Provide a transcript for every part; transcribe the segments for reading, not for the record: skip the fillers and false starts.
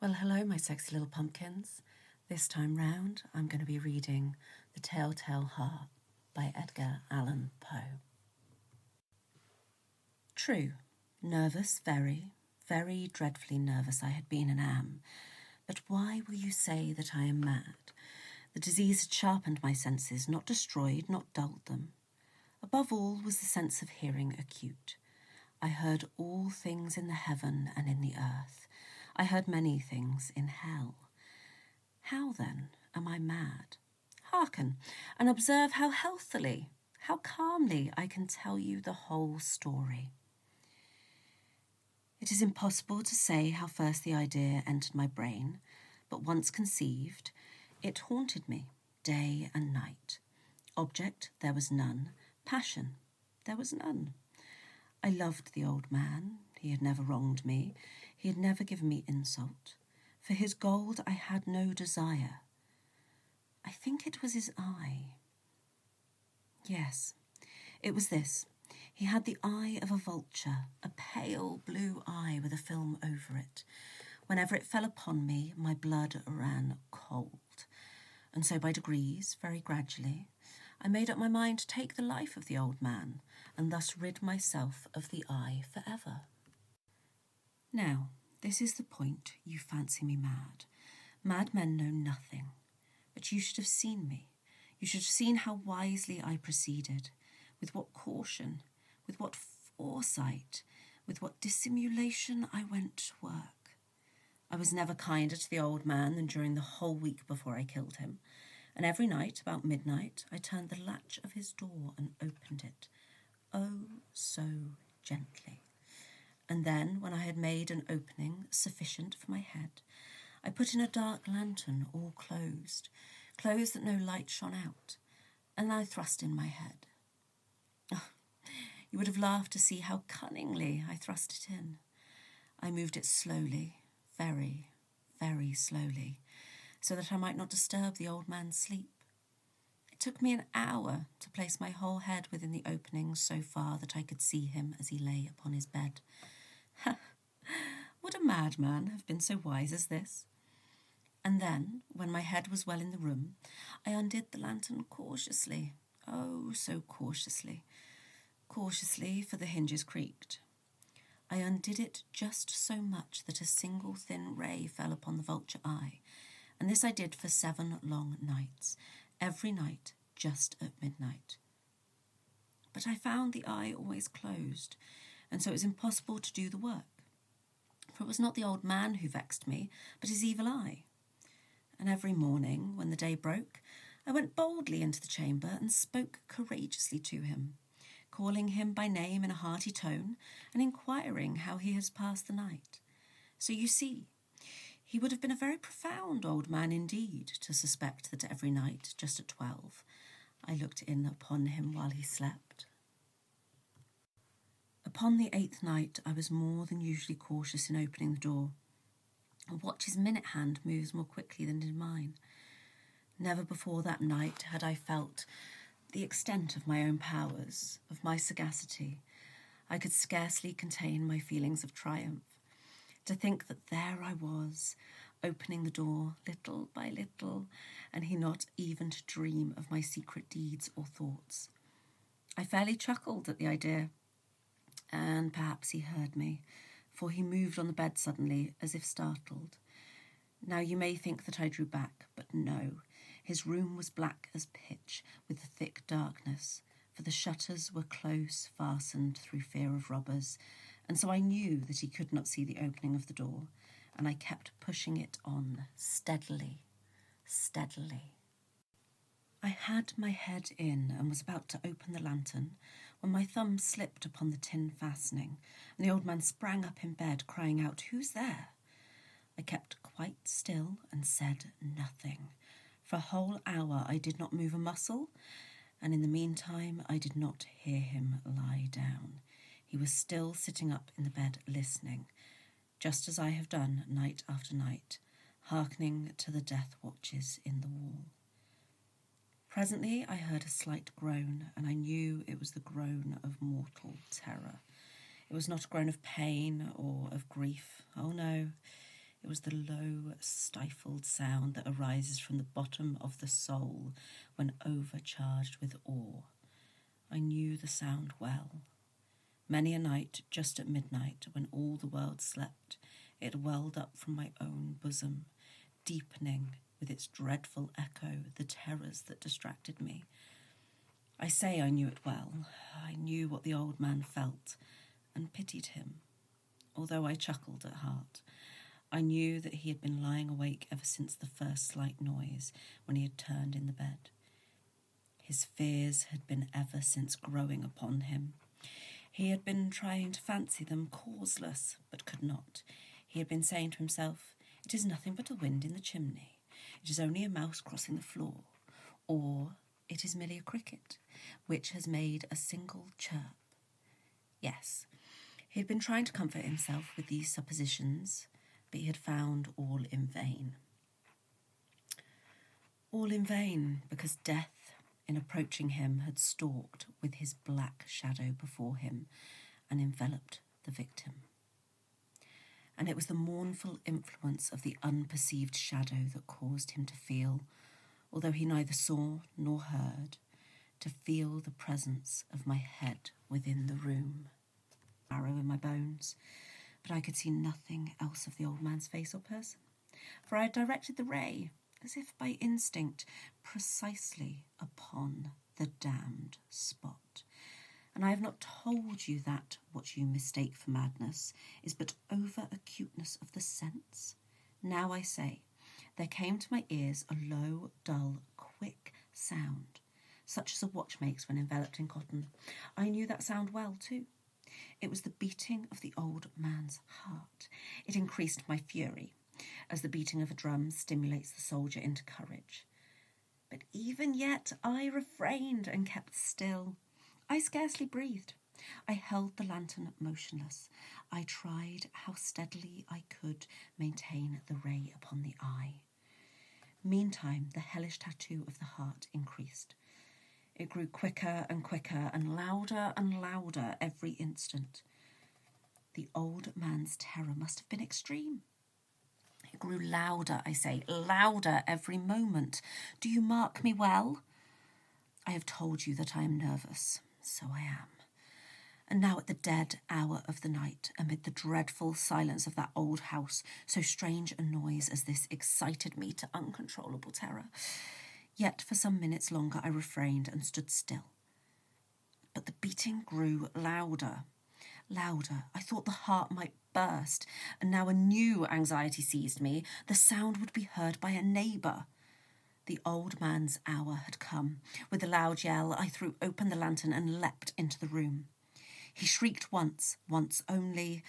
Well, hello, my sexy little pumpkins. This time round, I'm going to be reading The Telltale Heart by Edgar Allan Poe. True, nervous, very, very dreadfully nervous I had been and am. But why will you say that I am mad? The disease had sharpened my senses, not destroyed, not dulled them. Above all was the sense of hearing acute. I heard all things in the heaven and in the earth. I heard many things in hell. How, then, am I mad? Hearken, and observe how healthily, how calmly I can tell you the whole story. It is impossible to say how first the idea entered my brain, but once conceived, it haunted me day and night. Object, there was none. Passion, there was none. I loved the old man. He had never wronged me. He had never given me insult. For his gold I had no desire. I think it was his eye. Yes, it was this. He had the eye of a vulture, a pale blue eye with a film over it. Whenever it fell upon me, my blood ran cold. And so by degrees, very gradually, I made up my mind to take the life of the old man, and thus rid myself of the eye forever. Now, this is the point you fancy me mad. Mad men know nothing. But you should have seen me. You should have seen how wisely I proceeded, with what caution, with what foresight, with what dissimulation I went to work. I was never kinder to the old man than during the whole week before I killed him, and every night, about midnight, I turned the latch of his door and opened it, oh, so gently. And then, when I had made an opening sufficient for my head, I put in a dark lantern, all closed that no light shone out, and I thrust in my head. Oh, you would have laughed to see how cunningly I thrust it in. I moved it slowly, very, very slowly, so that I might not disturb the old man's sleep. It took me an hour to place my whole head within the opening so far that I could see him as he lay upon his bed. Would a madman have been so wise as this? And then, when my head was well in the room, I undid the lantern cautiously, oh, so cautiously, for the hinges creaked. I undid it just so much that a single thin ray fell upon the vulture eye, and this I did for 7 long nights, every night just at midnight. But I found the eye always closed, and so it was impossible to do the work. For it was not the old man who vexed me, but his evil eye. And every morning, when the day broke, I went boldly into the chamber and spoke courageously to him, calling him by name in a hearty tone, and inquiring how he has passed the night. So you see, he would have been a very profound old man indeed to suspect that every night, just at 12, I looked in upon him while he slept. Upon the 8th night, I was more than usually cautious in opening the door. A watch's minute hand moves more quickly than did mine. Never before that night had I felt the extent of my own powers, of my sagacity. I could scarcely contain my feelings of triumph. To think that there I was, opening the door little by little, and he not even to dream of my secret deeds or thoughts. I fairly chuckled at the idea, and perhaps he heard me, for he moved on the bed suddenly, as if startled. Now you may think that I drew back, but no. His room was black as pitch, with the thick darkness, for the shutters were close fastened through fear of robbers, and so I knew that he could not see the opening of the door, and I kept pushing it on, steadily. I had my head in and was about to open the lantern when my thumb slipped upon the tin fastening, and the old man sprang up in bed, crying out, "Who's there?" I kept quite still and said nothing. For a whole hour I did not move a muscle, and in the meantime I did not hear him lie down. He was still sitting up in the bed listening, just as I have done night after night, hearkening to the death watches in the wall. Presently I heard a slight groan, and I knew it was the groan of mortal terror. It was not a groan of pain or of grief. Oh no, It was the low, stifled sound that arises from the bottom of the soul when overcharged with awe. I knew the sound well. Many a night, just at midnight, when all the world slept, it welled up from my own bosom, deepening with its dreadful echo the terrors that distracted me. I say I knew it well. I knew what the old man felt and pitied him, although I chuckled at heart. I knew that he had been lying awake ever since the first slight noise when he had turned in the bed. His fears had been ever since growing upon him. He had been trying to fancy them causeless, but could not. He had been saying to himself, "It is nothing but a wind in the chimney. It is only a mouse crossing the floor. Or it is merely a cricket, which has made a single chirp." Yes, he had been trying to comfort himself with these suppositions, but he had found all in vain. All in vain, because death, in approaching him, had stalked with his black shadow before him and enveloped the victim. And it was the mournful influence of the unperceived shadow that caused him to feel, although he neither saw nor heard, to feel the presence of my head within the room. Marrow in my bones, but I could see nothing else of the old man's face or person, for I had directed the ray, as if by instinct, precisely upon the damned spot. And I have not told you that what you mistake for madness is but over-acuteness of the sense. Now I say, there came to my ears a low, dull, quick sound, such as a watch makes when enveloped in cotton. I knew that sound well, too. It was the beating of the old man's heart. It increased my fury, as the beating of a drum stimulates the soldier into courage. But even yet I refrained and kept still. I scarcely breathed. I held the lantern motionless. I tried how steadily I could maintain the ray upon the eye. Meantime, the hellish tattoo of the heart increased. It grew quicker and quicker and louder every instant. The old man's terror must have been extreme. It grew louder, I say, louder every moment. Do you mark me well? I have told you that I am nervous. So I am. And now at the dead hour of the night, amid the dreadful silence of that old house, so strange a noise as this excited me to uncontrollable terror. Yet for some minutes longer I refrained and stood still. But the beating grew louder. I thought the heart might burst, and now a new anxiety seized me. The sound would be heard by a neighbour. The old man's hour had come. With a loud yell, I threw open the lantern and leapt into the room. He shrieked once only.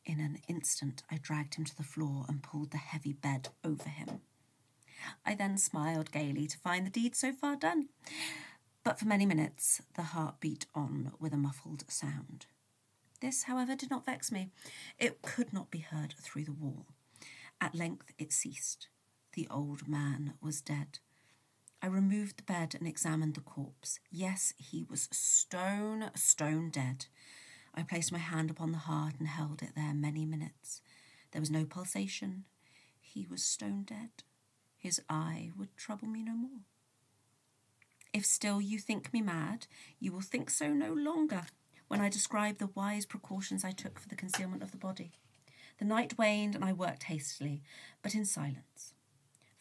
In an instant, I dragged him to the floor and pulled the heavy bed over him. I then smiled gaily to find the deed so far done. But for many minutes, the heart beat on with a muffled sound. This, however, did not vex me. It could not be heard through the wall. At length it ceased. The old man was dead. I removed the bed and examined the corpse. Yes, he was stone dead. I placed my hand upon the heart and held it there many minutes. There was no pulsation. He was stone dead. His eye would trouble me no more. If still you think me mad, you will think so no longer when I describe the wise precautions I took for the concealment of the body. The night waned and I worked hastily, but in silence.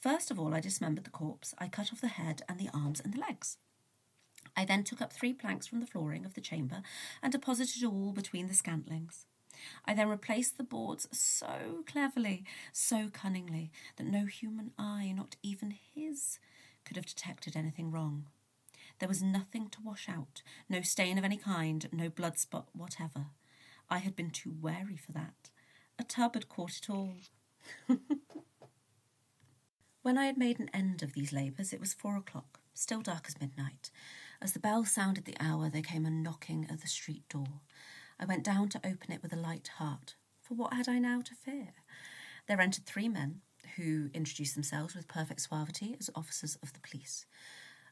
First of all, I dismembered the corpse. I cut off the head and the arms and the legs. I then took up 3 planks from the flooring of the chamber and deposited all between the scantlings. I then replaced the boards so cleverly, so cunningly, that no human eye, not even his, could have detected anything wrong. There was nothing to wash out, no stain of any kind, no blood spot whatever. I had been too wary for that. A tub had caught it all. When I had made an end of these labours, it was 4 o'clock, still dark as midnight. As the bell sounded the hour, there came a knocking at the street door. I went down to open it with a light heart, for what had I now to fear? There entered 3 men, who introduced themselves with perfect suavity as officers of the police.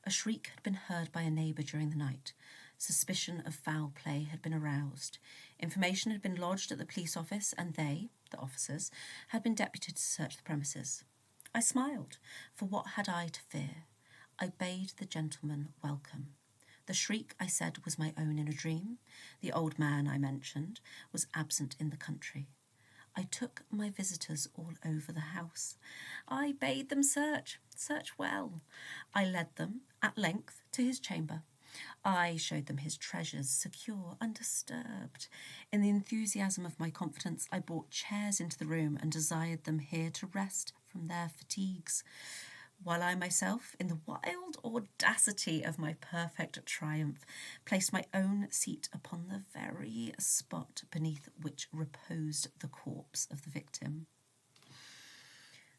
A shriek had been heard by a neighbour during the night. Suspicion of foul play had been aroused. Information had been lodged at the police office, and they, the officers, had been deputed to search the premises. I smiled, for what had I to fear? I bade the gentleman welcome. The shriek, I said, was my own in a dream. The old man, I mentioned, was absent in the country. I took my visitors all over the house. I bade them search well. I led them, at length, to his chamber. I showed them his treasures, secure, undisturbed. In the enthusiasm of my confidence, I brought chairs into the room and desired them here to rest from their fatigues, while I myself, in the wild audacity of my perfect triumph, placed my own seat upon the very spot beneath which reposed the corpse of the victim.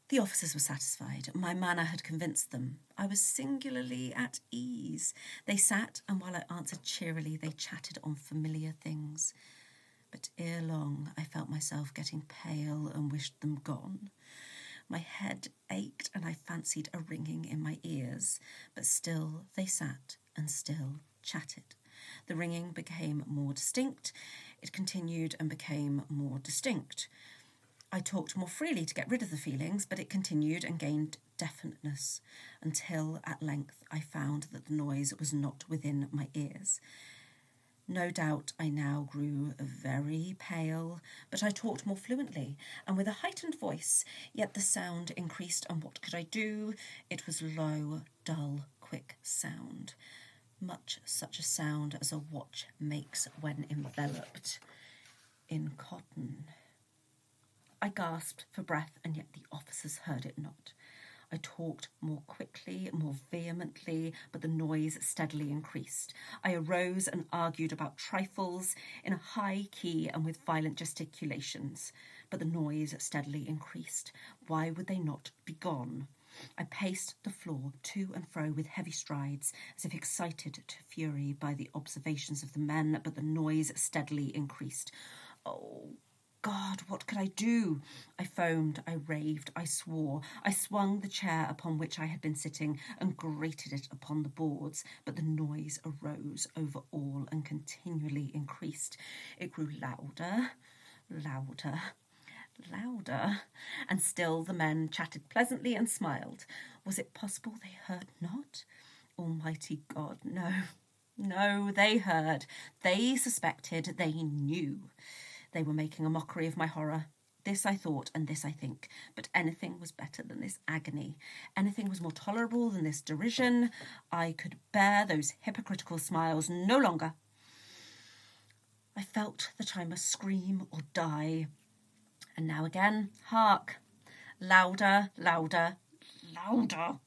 The officers were satisfied. My manner had convinced them. I was singularly at ease. They sat, and while I answered cheerily, they chatted on familiar things. But ere long I felt myself getting pale and wished them gone. My head ached, and I fancied a ringing in my ears, but still they sat and still chatted. The ringing became more distinct. It continued and became more distinct. I talked more freely to get rid of the feelings, but it continued and gained definiteness, until at length I found that the noise was not within my ears. No doubt I now grew very pale, but I talked more fluently and with a heightened voice, yet the sound increased, and what could I do? It was low, dull, quick sound, much such a sound as a watch makes when enveloped in cotton. I gasped for breath, and yet the officers heard it not. I talked more quickly, more vehemently, but the noise steadily increased. I arose and argued about trifles in a high key and with violent gesticulations, but the noise steadily increased. Why would they not be gone? I paced the floor to and fro with heavy strides, as if excited to fury by the observations of the men, but the noise steadily increased. Oh, God, what could I do? I foamed, I raved, I swore. I swung the chair upon which I had been sitting and grated it upon the boards, but the noise arose over all and continually increased. It grew louder, louder, louder, and still the men chatted pleasantly and smiled. Was it possible they heard not? Almighty God, no, no, they heard. They suspected, they knew. They were making a mockery of my horror. This I thought, and this I think. But anything was better than this agony. Anything was more tolerable than this derision. I could bear those hypocritical smiles no longer. I felt that I must scream or die. And now again, hark! Louder, louder, louder!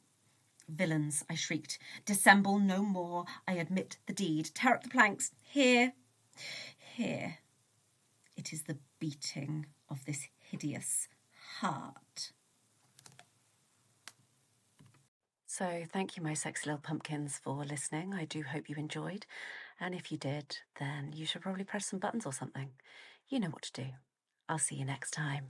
Villains, I shrieked. Dissemble no more. I admit the deed. Tear up the planks. Here, here. It is the beating of this hideous heart. So thank you, my sexy little pumpkins, for listening. I do hope you enjoyed. And if you did, then you should probably press some buttons or something. You know what to do. I'll see you next time.